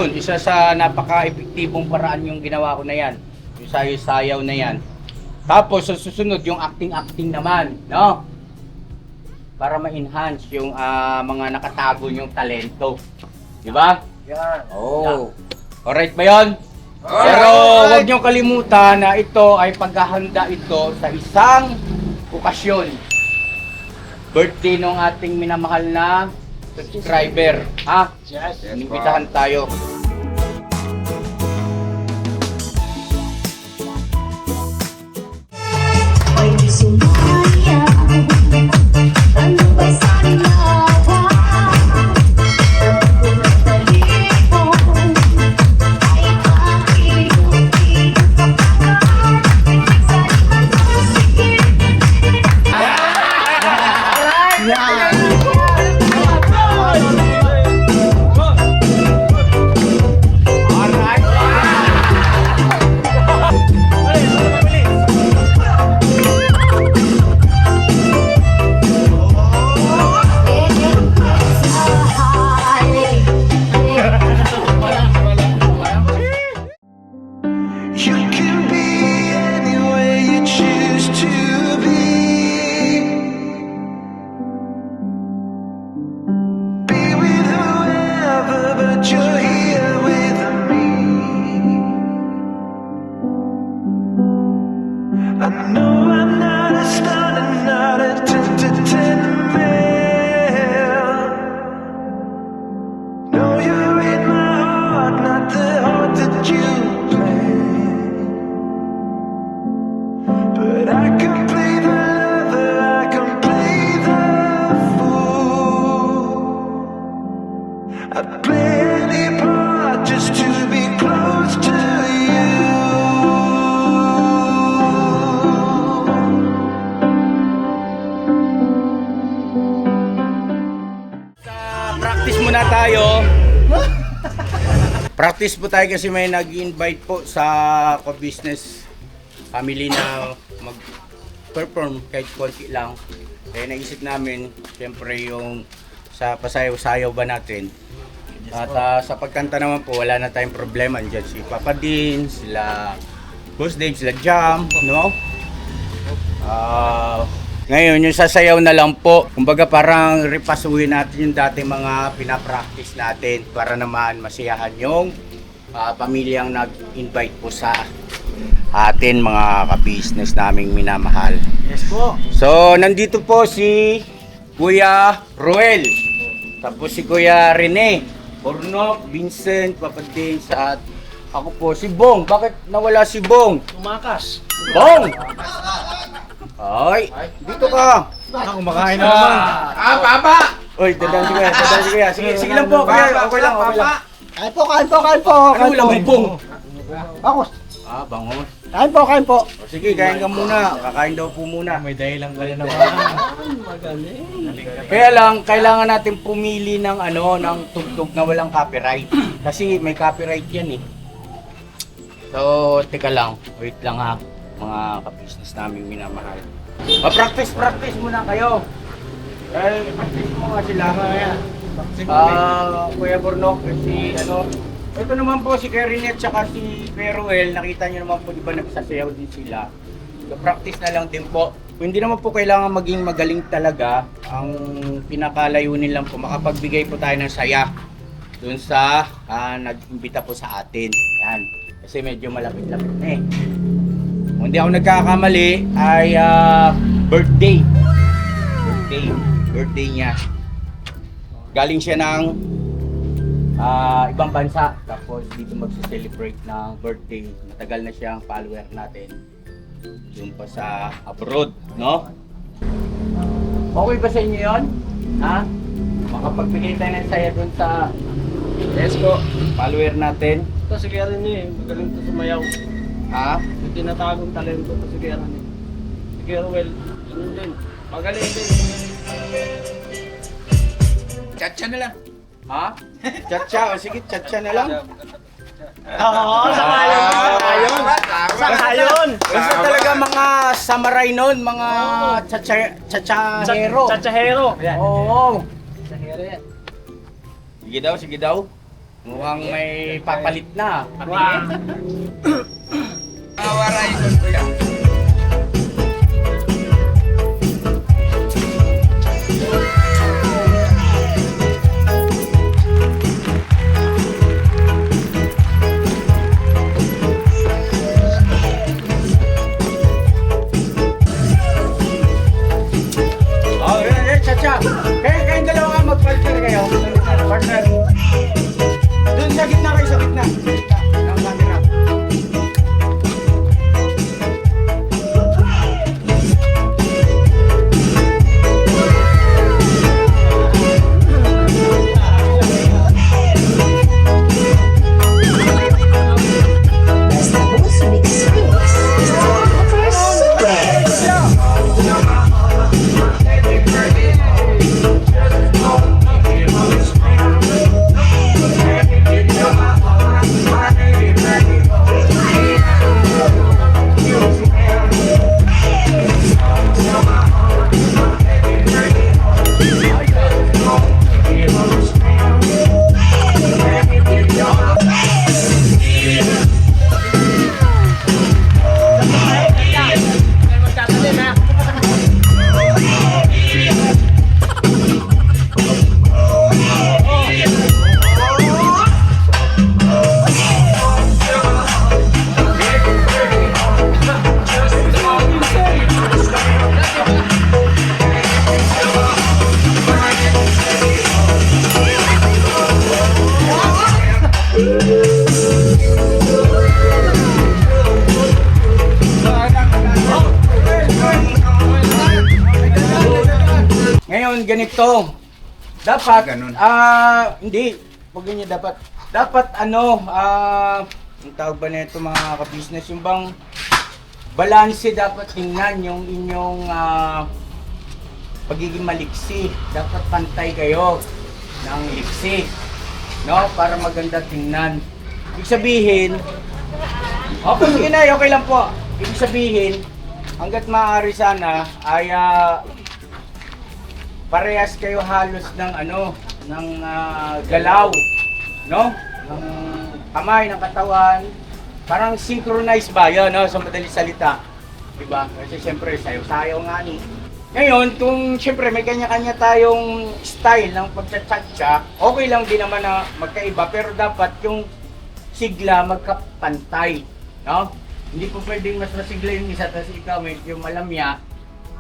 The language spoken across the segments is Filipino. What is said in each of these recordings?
Isa sa napaka-epektibong paraan yung ginawa ko na yan. Yung sayo-sayaw na yan. Tapos sa susunod yung acting-acting naman, no? Para ma-enhance yung mga nakatago yung talento. Di ba? Yan. Oh. Alright ba yun? Pero huwag niyong kalimutan na ito ay paghahanda ito sa isang okasyon. Birthday ng ating minamahal na subscriber. Ha? Yes. Inimbitahan tayo. May sumaya, ano ba'y sanang lawa? Ang talipon ay pakilog-ilog kapag sa likod sige. You can be anywhere you choose to be. Be with whoever, but you're here with me. I know I'm not a star and not a 10 man. No, you're in my heart, not the heart that you but I can play the lover, I can play the fool. I'd play any part just to be close to you. Practice muna tayo. Practice po tayo kasi may nag-invite po sa co-business family na mag-perform kahit konti lang. Kaya naisip namin, siyempre yung sa pasayaw-sayaw ba natin. At sa pagkanta naman po, wala na tayong problema. Andiyan si Papa Din, sila Boss Dave, sila Jam, no? Ngayon, yung sasayaw na lang po. Kumbaga parang repasuhin natin yung dating mga pinapractice natin para naman masiyahan yung pamilyang nag-invite po sa atin mga ka-business naming minamahal. Yes po. So, nandito po si Kuya Roel. Tapos si Kuya Rene, Ornok, Vincent, Papadins, at ako po si Bong. Bakit nawala si Bong? Tumakas. Bong! Ay, dito ka. Kumakain na naman. Papa! Oy, dadaan si Kuya, dadaan si Kuya. Sige lang po, Kuya. Okay lang, okay lang. Kain po. Ano ulam mo, Bong? Bangos. Bangos. Kain po. O sige, kain ka muna. Kakain daw po muna. May dahilan ka na naman. Magaling. Kaya lang, kailangan natin pumili ng ng tugtog na walang copyright. Kasi may copyright yan eh. So, teka lang. Wait lang ha. Mga ka-business namin minamahal. Practice muna kayo. Practice mo nga sila. Kuya Bornok, si ito naman po si Kerinet tsaka si Peruel, nakita nyo naman po, di ba nagsasayaw din sila. So, practice na lang din po. Kung hindi naman po kailangan maging magaling talaga, ang pinakalayunin lang po, makapagbigay po tayo ng saya dun sa nag-imbita po sa atin. Yan. Kasi medyo malapit-lapit na eh. Kung hindi ako nagkakamali, ay birthday niya. Galing siya ng ibang bansa, tapos dito magse-celebrate ng birthday. Matagal na siyang follower natin doon pa sa abroad, no? Okay ba sa inyo yun? Ha? Makapagbigay tayo ng saya doon sa follower natin. Ito si Karen niyo eh. Magaling to sumayaw. Ha? May tinatagong talento to si Karen eh. Si Keruel, ano din. Magaling din. Chacha na lang. Ha? Chacha, o sige, chacha na lang. Oo, sangayon. Sangayon. Basta talaga mga samurai nun, mga chachahero. Chachahero. Oo. Chachahero yan. Sige daw, sige daw. Mukhang may papalit na. Wow. Awaray ko kuya. Oh, chacha. Kayong dalawa nga mag-partner kayo. Partner. Doon sa gitna kayo, sa gitna. Ang camera. Basta Boss Mix Remix. Mr. Super. Ngayon, ganito. Dapat, Ganun. hindi. Huwag niyo dapat. Dapat, ang tawag ba na ito mga ka-business, yung bang balanse dapat tingnan yung inyong pagiging maliksi. Dapat pantay kayo ng liksi. No? Para maganda tingnan. Ibig sabihin, okay, sige na, okay lang po. Ibig sabihin, hanggat maaari sana ay parehas kayo halos ng galaw, no? Ng kamay, ng katawan. Parang synchronized ba yun, no? Sa madaling salita. Diba? Kasi siyempre, sayo-sayo nga ni. Ngayon, kung siyempre may kanya-kanya tayong style ng pagtsatsa, okay lang din naman na magkaiba, pero dapat yung sigla magkapantay, no? Hindi po pwedeng mas masigla yung isa, tapos ikaw medyo malamya.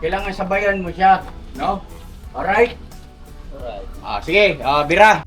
Kailangan sabayan mo siya, no? Alright? Alright. Sige, bira.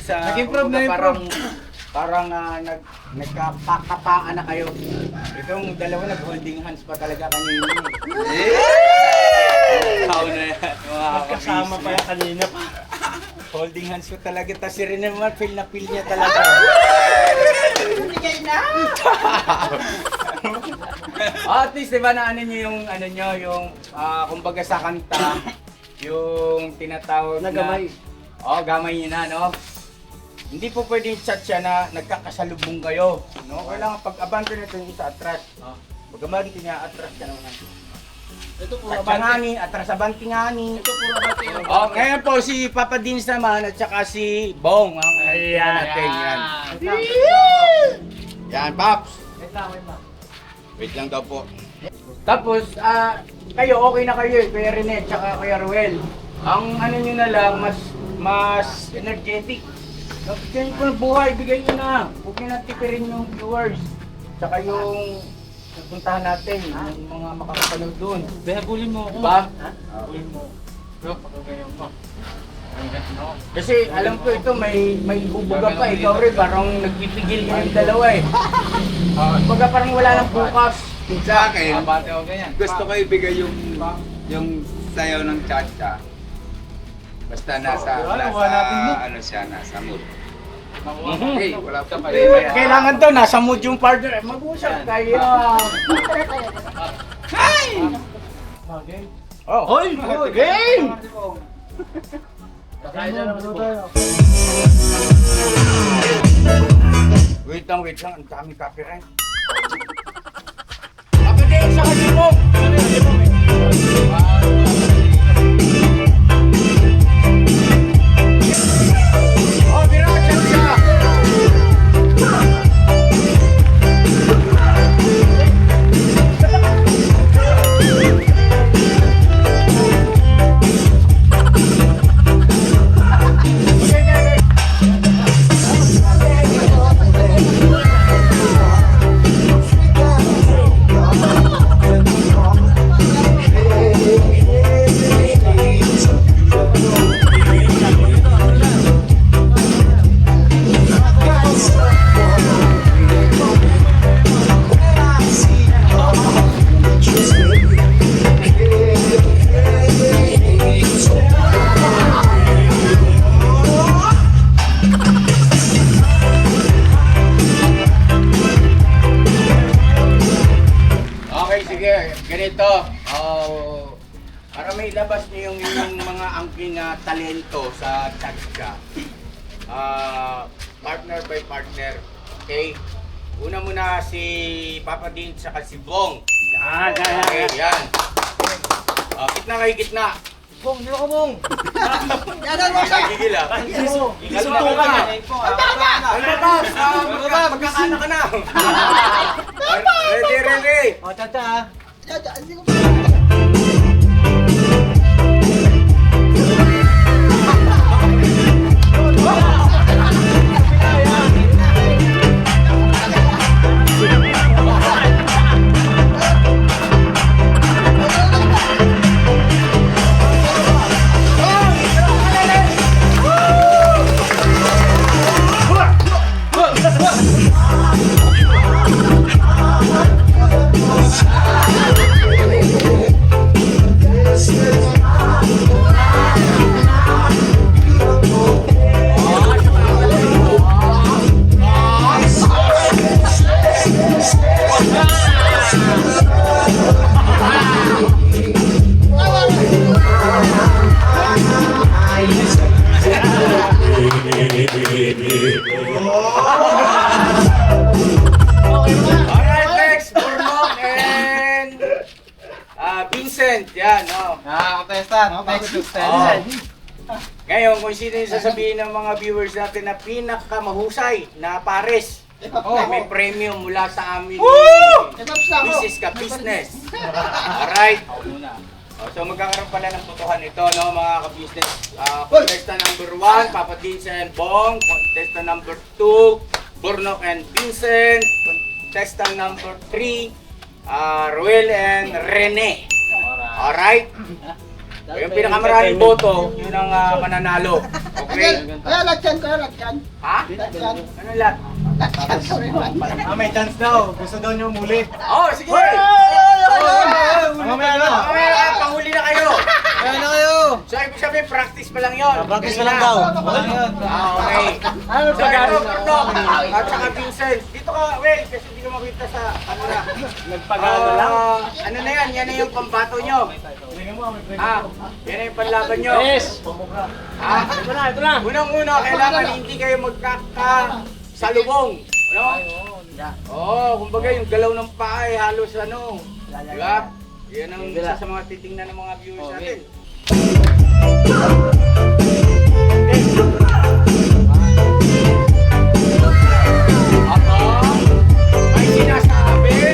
Nag-improve na, parang nagkakapaan na kayo. Itong dalawa nag-holding hands pa talaga kanina. Tao na yan. Kasama pa yan kanina pa. Holding hands ko talaga. Tapos si Rene naman, feel na feel niya talaga. Bigay na! At least, diba na yung kumbaga sa kanta, yung tinatawag na... Nagamay. Oh, gamay niyo na, no? hindi po pwedeng chat siya na nagkakasalubong kayo. No? Kailangan pag-abante nito yung isa atras. Pag-abante niya, atras ka naman. Ito po, Chat siya nga ni, atras abante nga ni. Ito po, abante. Oh, ngayon po si Papa Dins naman at saka si Bong ang ayan natin yan. Yan, Paps. Wait lang. Wait lang daw po. Tapos, kayo okay na kayo, Kuya Rene at saka Kuya Ruel. Ang ano nyo na lang, mas energetic. Kapag po ng buhay, bigay nyo na. Huwag nyo na tipirin yung viewers. Tsaka yung napuntahan natin, yung mga makakapanood doon. Habulin mo ako. Diba? Habulin mo. Pero pagkagayon pa. Kasi alam ko ito, may bubuga pa. Ikaw rin, parang nagpipigil yung dalawa eh. Baga parang wala nang bukas. Sa akin, Abante ako ganyan. gusto ko ibigay yung sayaw ng cha-cha. Basta nasa ano siya, nasa mood. Okay, wala pa Kailangan to, nasa mood yung partner. Mag-usap kayo. Hi! Oh, hoy! Game! Kakain na naman po. Wait lang. Ang daming copyright. Kapatid, sa kalimong! Oh, binakasyan siya! Okay, sige. Ganito. Para may labas niyo yung inyong mga angking talento sa Chatka. Partner by partner. Okay? Una muna si Papa Din saka si Bong. Yan. Okay, yan. Gitna kayo, gitna. Bong, dito ka Bong! Gigil ah. Suntukan na. Ano ba? Magkakana ka na. Ready. O, tata. Alright, next, Burnok and Vincent. Yan, oh. Nakakatestan. Next, Oh. Ngayon, kung sino yung sasabihin ng mga viewers natin na pinakamahusay na pares, may premium mula sa amin. Business ka, business. Alright. So magkakaroon pala ng botohan ito, no, mga ka-business. Contestant number 1, Papa Vincent Bong. Contestant number 2, Burnok and Vincent. Contestant number 3, Ruel and Rene. Alright? So, yung pinakamaraming boto, yun ang mananalo. Okay? Lagyan. Ha? Ano lahat? May chance daw. Gusto daw niyo muli. Oh, sige! Mamaya na. Mamaya, panghuli na kayo! Kaya na kayo. So, ibig sabihin, practice pa lang yun. Practice pa lang daw. Okay. So, ito, Burnok, at saka Vincent. Dito ka, well, kasi hindi ka makita sa camera. Nagpagano lang. Ano na yan? Yan na yung pambato nyo. Yan na yung panlaban nyo. Yes! Ito na. Unang-una, kailangan hindi kayo magkakasalubong. Ano? Oo, kumbaga yung galaw ng paa ay halos ano. Diba? Yan ang isa sa mga titingnan ng mga viewers natin. Ako, may sinasabi.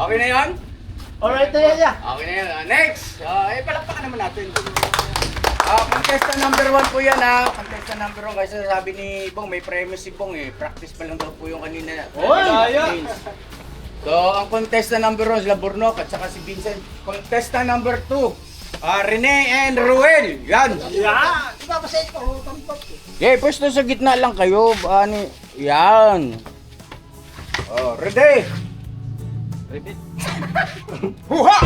Okay na yun? Alright na yan. Okay na yun. Next! Palakpakan naman natin. Contestant number 1 po yan ha. Contestant number 1 kasi sabi ni Bong, may premise si Bong eh. Practice pa lang daw po yung kanina. Oy! So, ang contestant number 1 sila Burnok at saka si Vincent. Contestant number 2, Rene and Ruel. Yan! Yeah! Okay, pwesto sa gitna lang kayo. Yan. Oh, ready? Repeat. Huha!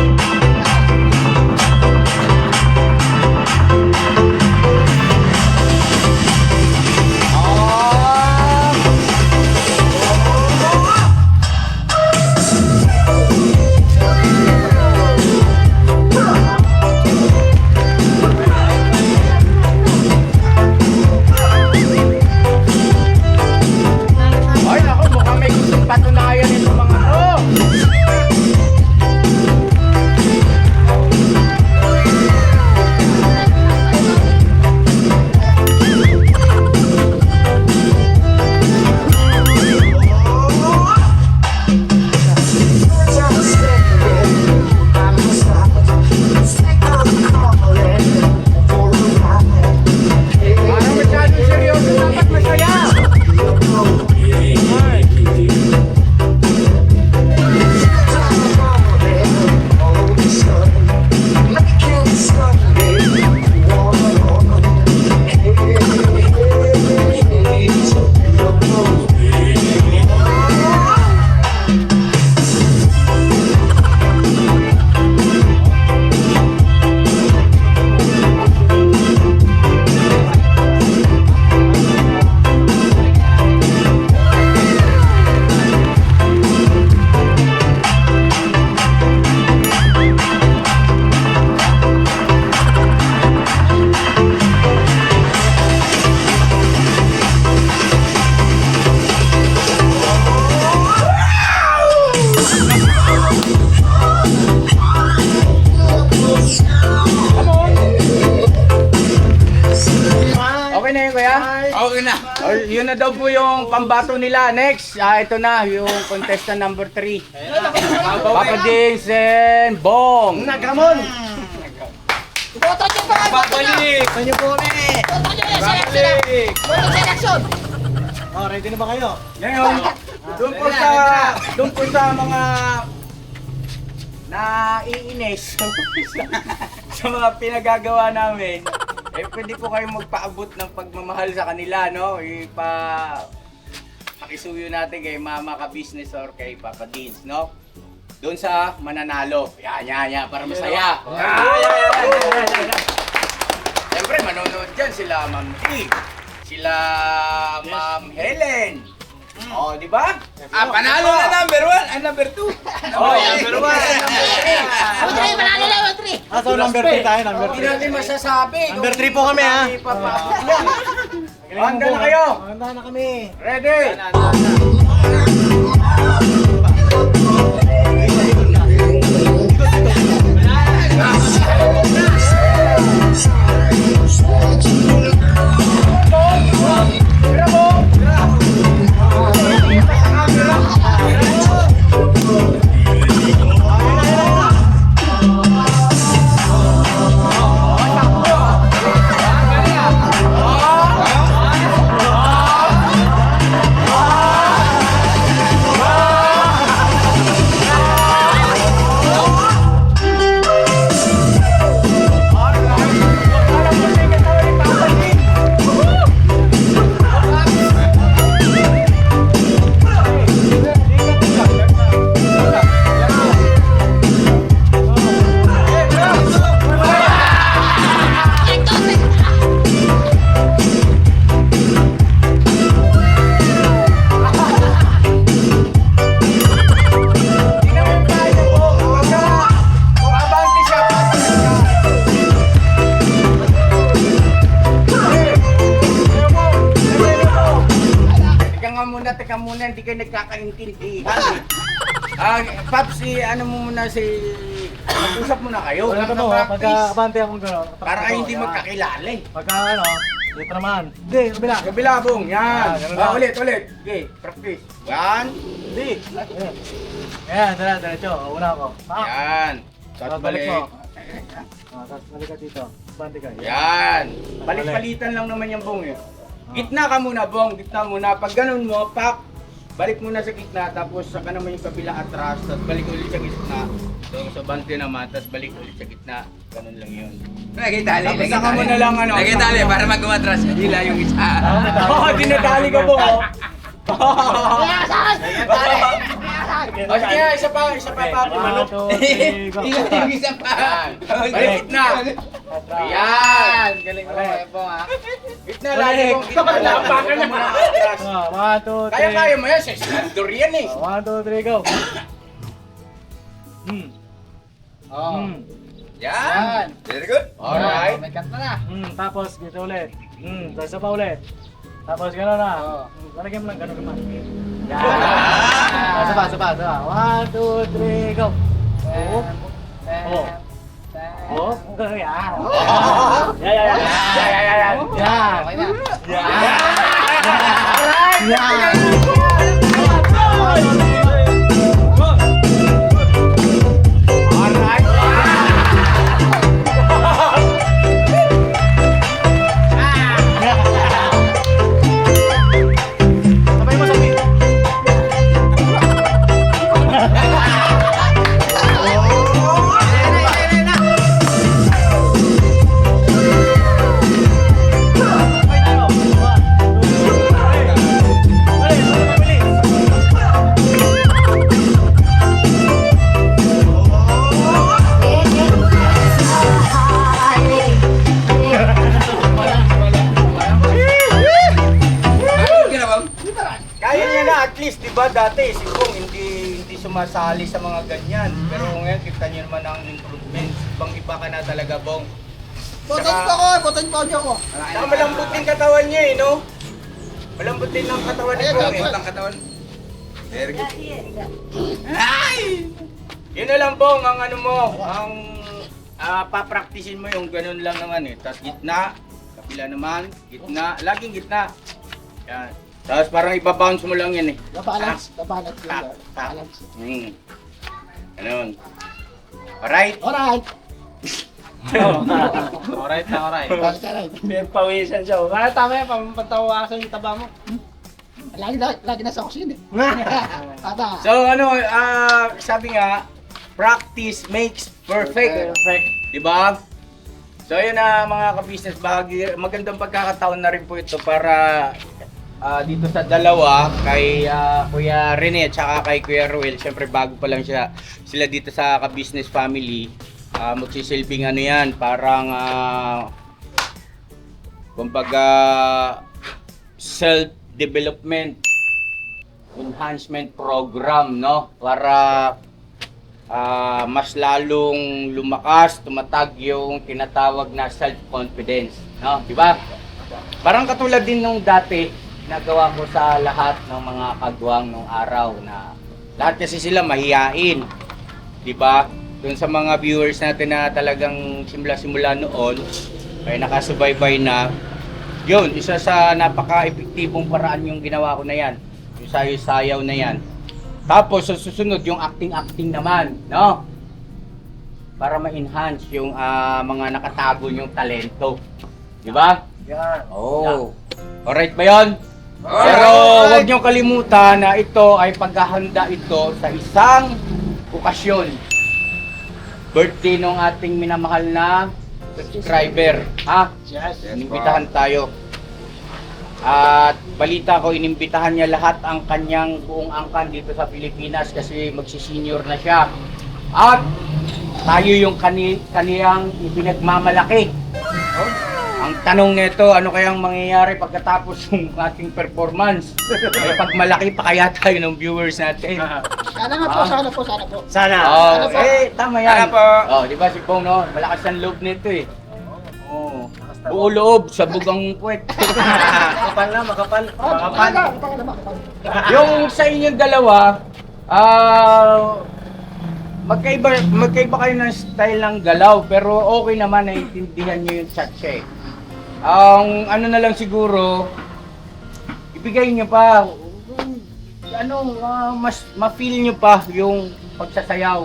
Ay, naku, mukhang may gustong patunayan itong mga to. Parang masyadong seryoso, dapat masaya. Okay na yun, kuya? Okay na. Oh, yun na daw po yung pambato nila. Next, ito na, yung contestant number 3. Papa Dins and Bong. Nagramon! Babalik! Kanyo po kami! Babalik! Oh, ready na ba kayo? Ngayon, doon po sa mga naiinis sa mga pinagagawa namin, pwede po kayo magpaabot ng pagmamahal sa kanila, no? Pakisuyo natin kay Mama Ka Business or kay Papa Dins, no? Doon sa mananalo. Yan, para masaya. Siyempre, manonood dyan sila Ma'am T, sila Ma'am Helen. Oh, di ba? Panalo na number 1 and number 2. Oh, number 1 and number 3. So number 3 tayo, number Hindi natin masasabi. Number 3 po kami, ha? Handa na kayo? Handa na kami! Ready? teka muna, hindi kayo nagkakaintindihan. Paps, ano mo muna mag-usap muna kayo. Wala ka mo, pagka-abante akong gano'n. Para kayo hindi magkakilala eh. Pagka ano, dito naman. Hindi, kabila. Kabila, Bong, yan. Ganun lang. Ulit. Okay, practice. Yan. Hindi. Ayan, diretso. Una ako. Yan. Tapos balik mo. Tapos balik ka dito. Abante ka. Yan. Balik-palitan lang naman yung Bong eh. Gitna ka muna, Bong. Gitna muna. Pag ganun mo, balik muna sa gitna, tapos saka naman yung kabila atras, tapos balik ulit sa gitna. So, sa bante naman, tapos balik ulit sa gitna. Ganun lang yun. Lagay tali, Tapos saka mo na lang ano. Lagay tali para mag-umatras. Hila yung isa. Oo, dinadali ka po. O sige, isa pa, papi. One, two, three, go. Yung isa pa. Balik gitna. Ayan. Galing mo, Ebong ha. Gitna lagi mong gitna lang. Baka na muna atras. One, two, three. Kaya-kaya mo yan, sa standard yan eh. One, two, three, go. Yan. Very good. Alright. Tapos dito ulit. Tapos isa pa ulit. Tapos gano'n na. Lalagyan mo lang gano'n naman. Yan. Saba. One, two, three, go. Gano'n yan. Sabay mo sabi. Kaya niya na at least, di ba dati si Bong hindi sumasali sa mga ganyan. Pero ngayon kita niyo naman ang improvement. Ibang-iba ka na talaga, Bong. Botan pa ako. Saka malambutin katawan niya eh, no? Malambutin ng katawan ni Bong eh. Ang katawan. Very good. Yun na lang, Bong, ang ano mo, ang papraktisin mo yung ganun lang naman eh. Tapos gitna, kapila naman, gitna, laging gitna. Yan. Tapos parang ibabounce mo lang yan eh. Nabalance Tak, lang. tak. Balance. Ganun. Alright? Alright. Alright. Alright. May pawisan siya. Tama yan, pampatawasan yung taba mo. Lagi nasa oxygen eh. Aba. So ano, sabi nga, practice makes perfect. Perfect. Diba? So yun na mga ka-business bahagi, magandang pagkakataon na rin po ito para dito sa dalawa, kay Kuya Rene at saka kay Kuya Ruel. Siyempre bago pa lang sila dito sa ka-business family. Magsisilbing ano yan, parang kumbaga self-development enhancement program, no? Para mas lalong lumakas, tumatag yung tinatawag na self-confidence, no? Di ba? Parang katulad din nung dati, ginagawa ko sa lahat ng mga kagwang nung araw na lahat kasi sila mahiyain. Di ba? Doon sa mga viewers natin na talagang simula noon, ay nakasubaybay na, yun, isa sa napaka-epektibong paraan yung ginawa ko na yan. Yung sayo-sayaw na yan. Tapos sa susunod yung acting naman, no? Para ma-enhance yung mga nakatago yung talento. Di ba? Yan. Oh. Alright ba yun? Pero huwag niyong kalimutan na ito ay paghahanda ito sa isang okasyon. Birthday ng ating minamahal na subscriber. Ha? Yes. Inimbitahan tayo. At balita ko, inimbitahan niya lahat ang kanyang buong angkan dito sa Pilipinas kasi magsisenior na siya. At tayo yung kaniyang ipinagmamalaki. Ang tanong nito, ano kayang mangyayari pagkatapos ng ating performance? Ay pagmalaki pa kaya tayo ng viewers natin. Sana nga po. Sana. Oh, tama yan. Sana po. Oh, di ba si Bong, no? Malakas ang loob nito eh. Oh. Buo loob, sabog ang puwet. Makapal na, makapal. Makapal. Yung sa inyong dalawa, magkaiba kayo ng style ng galaw, pero okay naman, naiintindihan nyo yung chat-chat. Ang ano na lang siguro, ibigay nyo pa, mas ma-feel nyo pa yung pagsasayaw,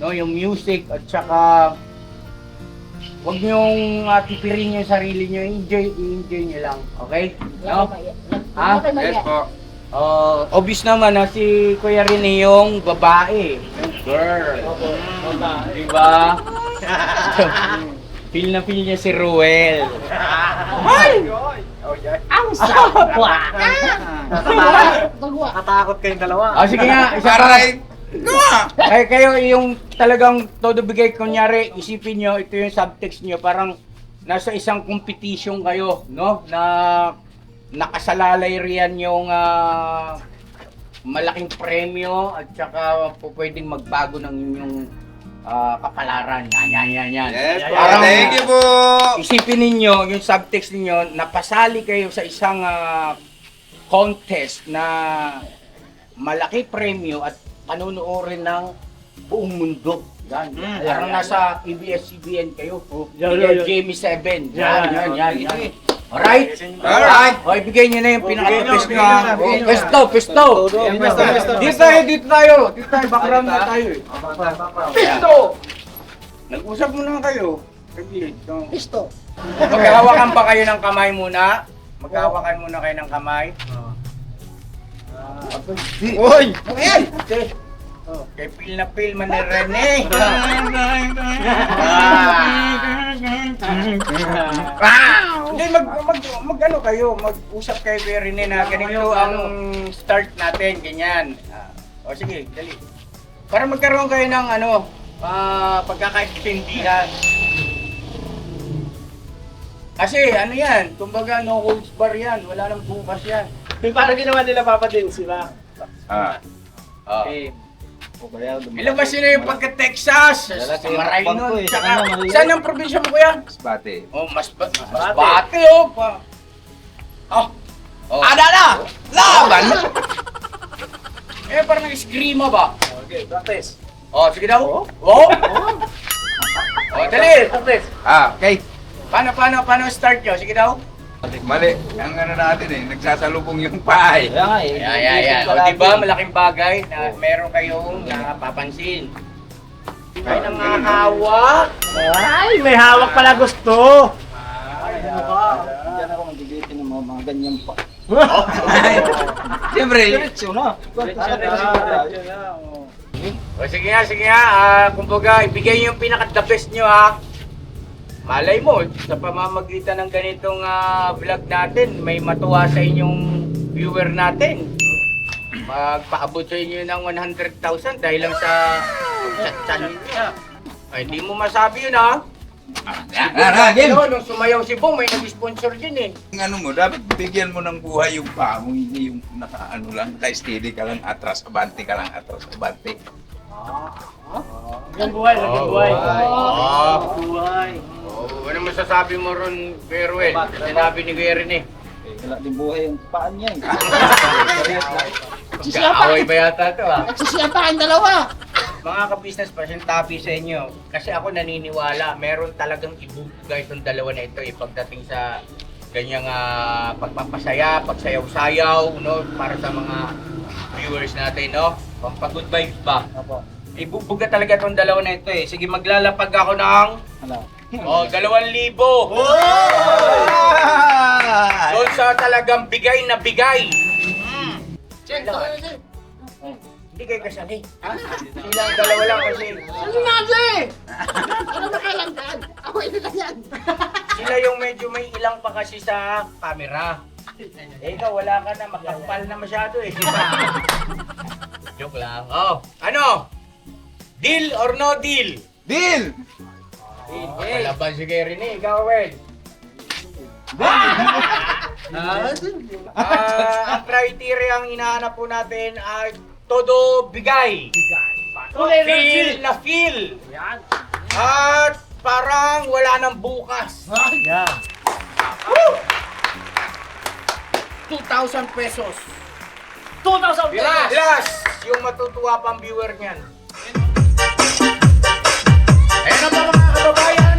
no, yung music, at saka huwag nyong tipirin yung sarili nyo, enjoy nyo lang, okay? No? Ha? Yes po. Obvious naman na si Kuya Rene yung babae, yung girl. Diba? Feel na feel niya si Ruel. Ang Nakatakot kayong dalawa. Sige nga, isa pa. Aray! Ay, kayo yung talagang todo bigay, kunyari, isipin nyo, ito yung subtext nyo, parang nasa isang competition kayo, no? Na nakasalalay riyan yung malaking premyo at saka po pwedeng magbago ng inyong kapalaran. Yan. Yes po. Parang, Thank you po. isipin ninyo, yung subtext ninyo, napasali kayo sa isang contest na malaki premyo at panunuorin ng buong mundo. Yan. Parang nasa ABS-CBN kayo. Yan. Jamie 7. Yan. Alright? Alright. O, ibigay nyo na yung pinaka-best nyo. Bigay nyo. Pesto. Dito tayo. Background na tayo eh. Pesto! Nag-usap muna kayo. Pisto. Maghahawakan pa kayo ng kamay muna. Maghahawakan muna kayo ng kamay. Uy! Ayan! Kay feel na feel man ni Rene. Hindi, mag-ano kayo, mag-usap kayo kay Rene na ganito ang start natin, ganyan. O sige, dali. Para magkaroon kayo ng pagkakaintindihan. Kasi ano yan, kumbaga no holds bar yan, wala nang bukas yan. Parang ginawa nila Papa din sila. Okay. Ilabas nyo na yung pagka-Texas, Maray nun, tsaka, saan ang probinsya mo kuya? Masbate. Oh, Masbate oh. Ada! Laban! Parang eskrima ba? Okay, practice. Sige daw. Dali! Okay. Paano start nyo? Sige daw. Mali. Ang natin nagsasalubong yung paay. Yan. O diba, malaking bagay na meron kayong napapansin. Kayo nang hawak. Ay, may hawak pala gusto. Diyan ako magigitin ng mga ganyan pa. Siyempre. Sige nga. Kumbaga, ibigay yung pinaka-the best nyo ha. Malay mo, sa pamamagitan ng ganitong vlog natin, may matuwa sa inyong viewer natin. Magpaabot sa inyo ng 100,000 dahil lang sa chat-chat niya. Ay, hindi mo masabi yun ha. Nung sumayaw si Bong, may nag-sponsor din eh. Ang dapat bigyan mo ng buhay yung paa mo, hindi yung naka-steady ka lang, atras, abante. Yung buhay. Ano masasabi mo ron, Peruel? Sinabi ni Kuya Rene. Wala din buhay yung paan niya. Kaaway ba yata ito ha? Nagsisiyapa ang dalawa. Mga ka-business pasintabi sa inyo. Kasi ako naniniwala, meron talagang ibubuga itong dalawa na ito pagdating sa ganyang pagpapasaya, pagsayaw-sayaw, no? Para sa mga viewers natin, no? Pampag-good vibes ba? Opo. Ibubuga talaga itong dalawa na ito Sige, maglalapag ako ng 2,000. Doon sa talagang bigay na bigay. Hindi kayo kasali. Silang dalawa lang kasi. Ano natin? Ano nakalanggan? Ako ito na yan. Sila yung medyo may ilang pa kasi sa camera. Ikaw wala ka na, makapal na masyado Joke lang. Ano? Deal or no deal? Deal! Kalaban si Gary ni, ikaw, Wen. Ang criteria ang hinahanap po natin ay todo bigay. Feel na feel. At parang wala nang bukas. Yan. 2,000 pesos. 2,000 pesos! Plus, yung matutuwa pang viewer niyan. Ayan na po mga kababayan.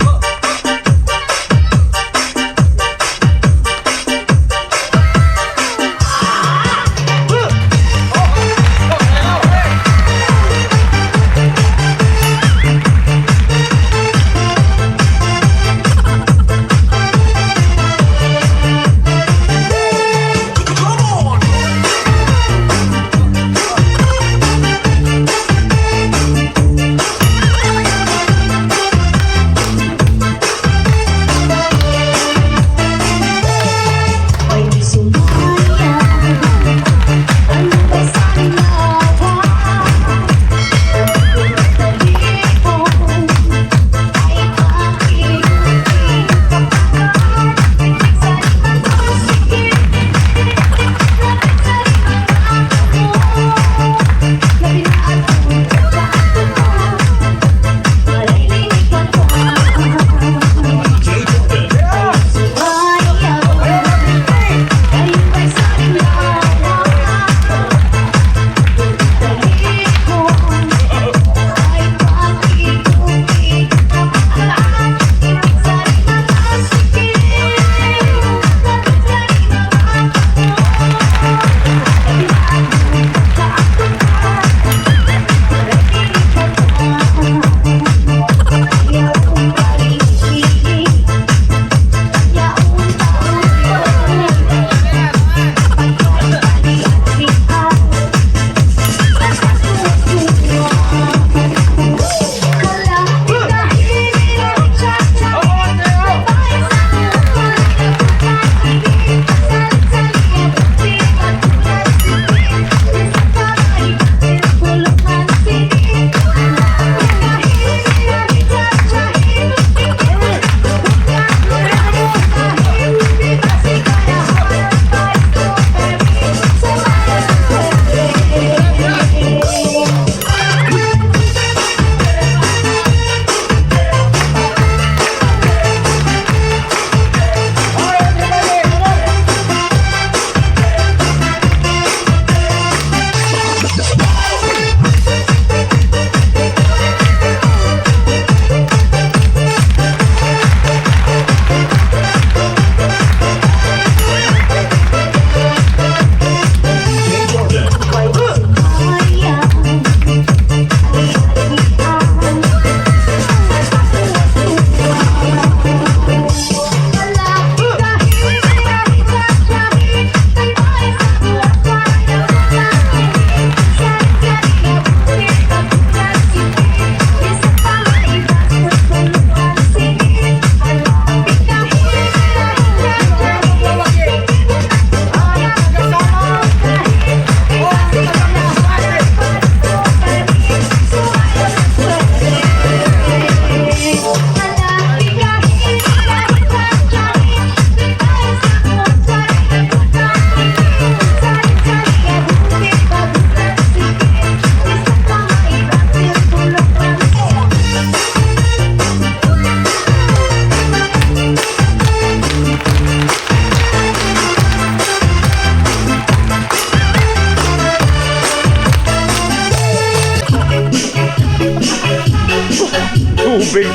tubig.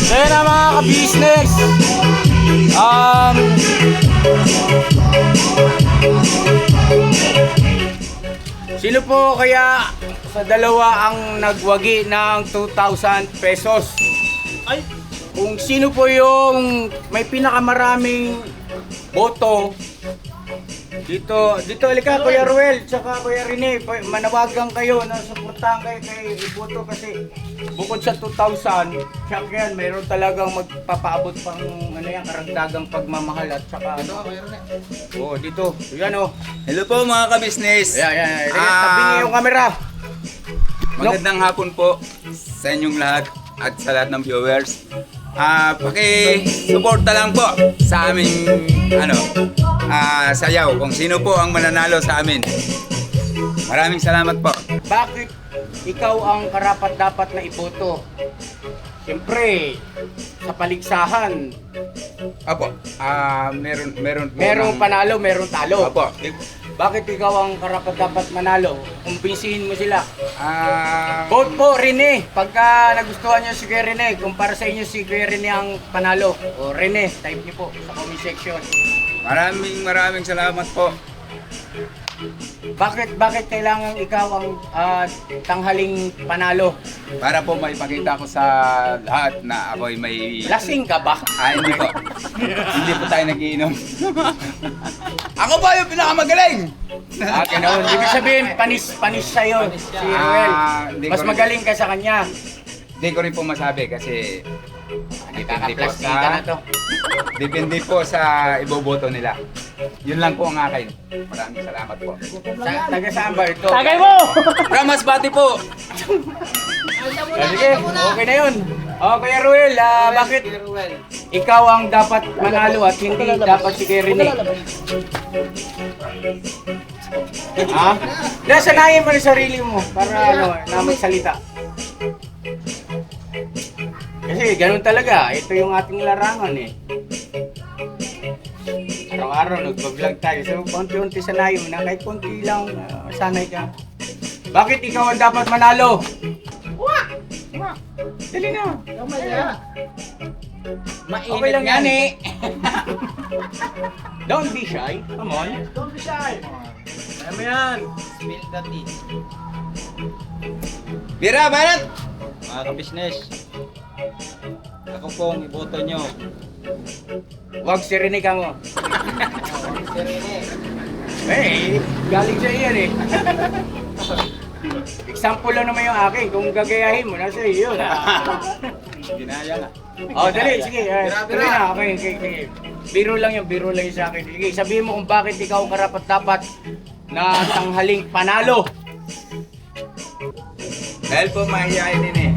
Kaya na mga ka-business, sino po kaya sa dalawa ang nagwagi ng 2,000 pesos? Ay, Kung sino po yung may pinakamaraming boto dito, halika Kuya Ruel, tsaka Kuya Rene, manawagan kayo na suportahan kayo kay Iboto kasi bukod sa 2,000, check yan, mayroon talagang magpapaabot pang karagdagang pagmamahal at tsaka dito, yan o. Hello po mga ka-business. Ayan, tabi niyo yung camera. Magandang hapon po sa inyong lahat at sa lahat ng viewers. Paki-suporta lang po sa aming sayaw kung sino po ang mananalo sa amin. Maraming salamat po. Bakit ikaw ang karapat-dapat na iboto. Siyempre, sa paligsahan, Opo, meron po. merong panalo, merong talo. Opo. Bakit ikaw ang karapat-dapat manalo? Kumbinsihin mo sila. Ah, Vote po, Rene. Pagka nagustuhan nyo si Kuya Rene, kung para sa inyo si Kuya Rene ang panalo. O Rene, type niyo po sa comment section. maraming salamat po. Bakit kailangan ikaw ang tanghaling panalo? Para po maipakita ko sa lahat na ako'y may... Lasing ka ba? Hindi po. Hindi po tayo nagiinom. Ako ba yung pinakamagaling? Ganoon. Ibig sabihin, panis sa'yo si Ruel. Hindi Mas ko rin- magaling ka sa kanya. Hindi ko rin po masabi kasi Nakakaplastika na to. depende po sa iboboto nila. Yun lang po ang akin. Maraming salamat po. Taga saan ba ito? Tagay mo! Ramas Bati po! Sige, okay na yun. Kuya Ruel, bakit ikaw ang dapat manalo at hindi dapat si Kuya Rene? Ha? Nasanayin mo na sarili mo para na magsalita. Kasi ganun talaga, ito yung ating larangan eh. Araw-araw nagbablog tayo, so konti-unti sanayin mo na, kahit konti lang sanay ka. Bakit ikaw ang dapat manalo? Dali na. Okay lang yan eh. Don't be shy. Come on. Don't be shy! Kaya mo yan! Bira, Barat! Mga ka-business, ako pong iboto nyo. Huwag sirinig ka mo. Eh, galing sa iyan eh. Example lang naman yung akin. Kung gagayahin mo, nasa iyo yun. Ginaya na. Dali, sige. Tuloy na. Okay. Biro lang yung sa akin. Sige, sabihin mo kung bakit ikaw ang karapat-dapat na tanghaling panalo. Dahil po mahihayin din eh.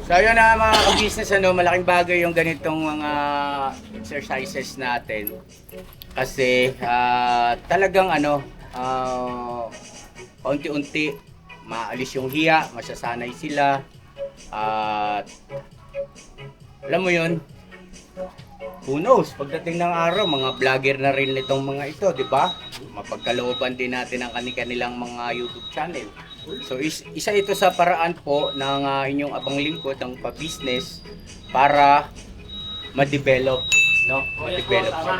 So yun na mga ka-business, malaking bagay yung ganitong mga exercises natin. Kasi talagang paunti-unti maalis yung hiya, masasanay sila. At alam mo yun, who knows, pagdating ng araw, mga vlogger na rin itong mga ito, di ba? Mapagkalooban din natin ang kanilang mga YouTube channel. So isa ito sa paraan po ng inyong abang lingkod, ng pa-business para ma-develop, no? Ma-develop siya.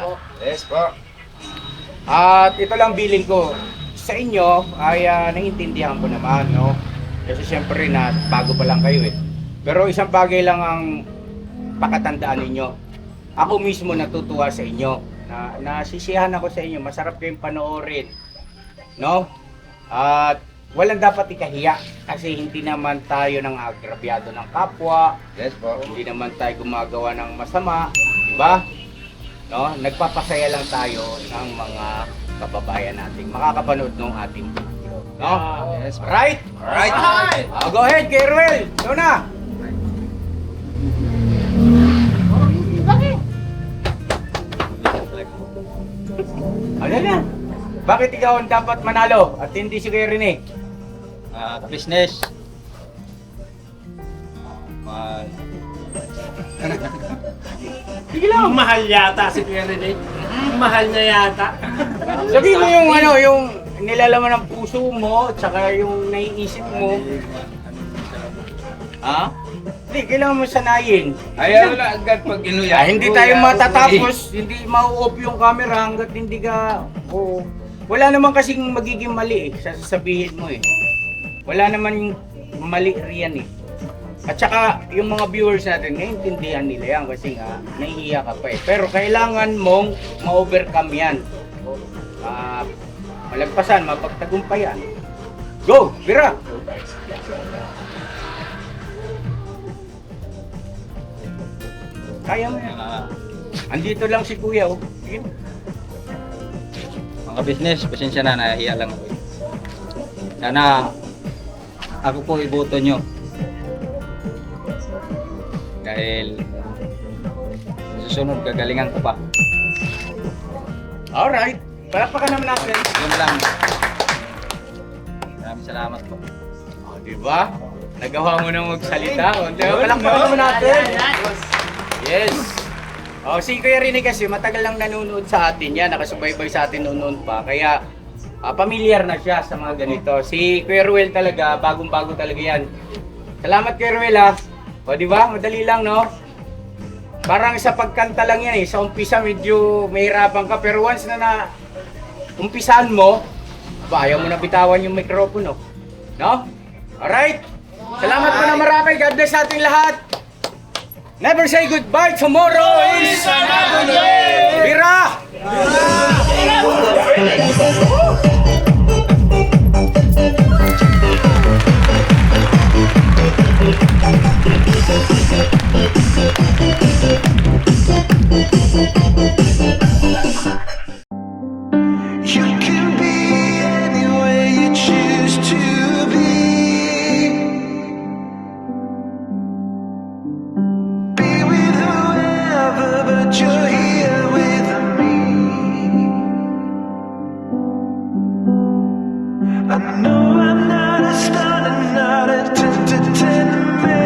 Yes po. At ito lang bilin ko sa inyo ay naiintindihan ko naman, no? Kasi siyempre na bago pa lang kayo eh. Pero isang bagay lang ang pakatandaan ninyo. Ako mismo natutuwa sa inyo. Nasisiyahan ako sa inyo. Masarap kayong panoorin, no? At walang dapat ikahiya kasi hindi naman tayo nang agrabyado ng kapwa. Yes po. Hindi naman tayo gumagawa ng masama, di ba? No? Nagpapasaya lang tayo ng mga kababayan nating makakapanood ng ating video. No? Yes po. Right? Alright. Go ahead, Kerwel. Ikaw na. Ano na? Bakit ikaw ang dapat manalo at hindi si Kuya Rene? Mga ka-business, Sige lang. Mahal yata si Kuya Rene. Mahal na yata. Sabihin mo yung yung nilalaman ng puso mo, tsaka yung naiisip mo. Ha? Hindi, kailangan mo sanayin. Ayaw lang agad pag inuya. Hindi tayo matatapos, hindi mau-off yung camera hanggat hindi ka... Oo. Wala naman kasing magiging mali eh, sasabihin mo eh. Wala naman mali riyan eh. At saka yung mga viewers natin, naiintindihan nila yan kasi nga, nahihiya ka pa eh. Pero kailangan mong ma-overcome yan. Malagpasan, mapagtagumpayan. Go! Bira! Kaya mo yan. Andito lang si Kuya oh. Sige. mga ka-business, pasensya na, nahihiya lang ako. Sana ako po iboto nyo. Dahil sa susunod gagalingan ko pa. Alright. Palakpakan naman natin. Yun lang. Maraming salamat po. O, diba? Nagawa mo nang magsalita. O, diba? Palakpakan naman natin. Yes. O, si Kuya Rene kasi matagal lang nanonood sa atin yan. Nakasubaybay sa atin noon pa. Kaya, familiar na siya sa mga ganito. Si Kuya Ruel talaga, bagong-bago talaga yan. Salamat Kuya Ruel ha. O, diba? Madali lang, no? Parang sa pagkanta lang yan eh. Sa umpisa medyo mahirapan ka. Pero once na umpisahan mo, ayaw mo na bitawan yung mikropono. No? Alright? Salamat po na marami. God bless sa ating lahat. Never say goodbye. Tomorrow is another day. Bira! You can be anywhere you choose to be. Be with whoever, but you're here with me. I know I'm not a star and not a 10 man.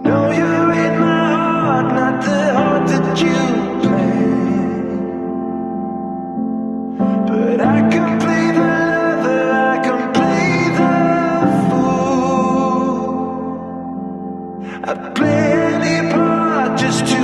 No, you're in my heart, not the heart that you planned. But I can play the lover, I can play the fool. I play any part just to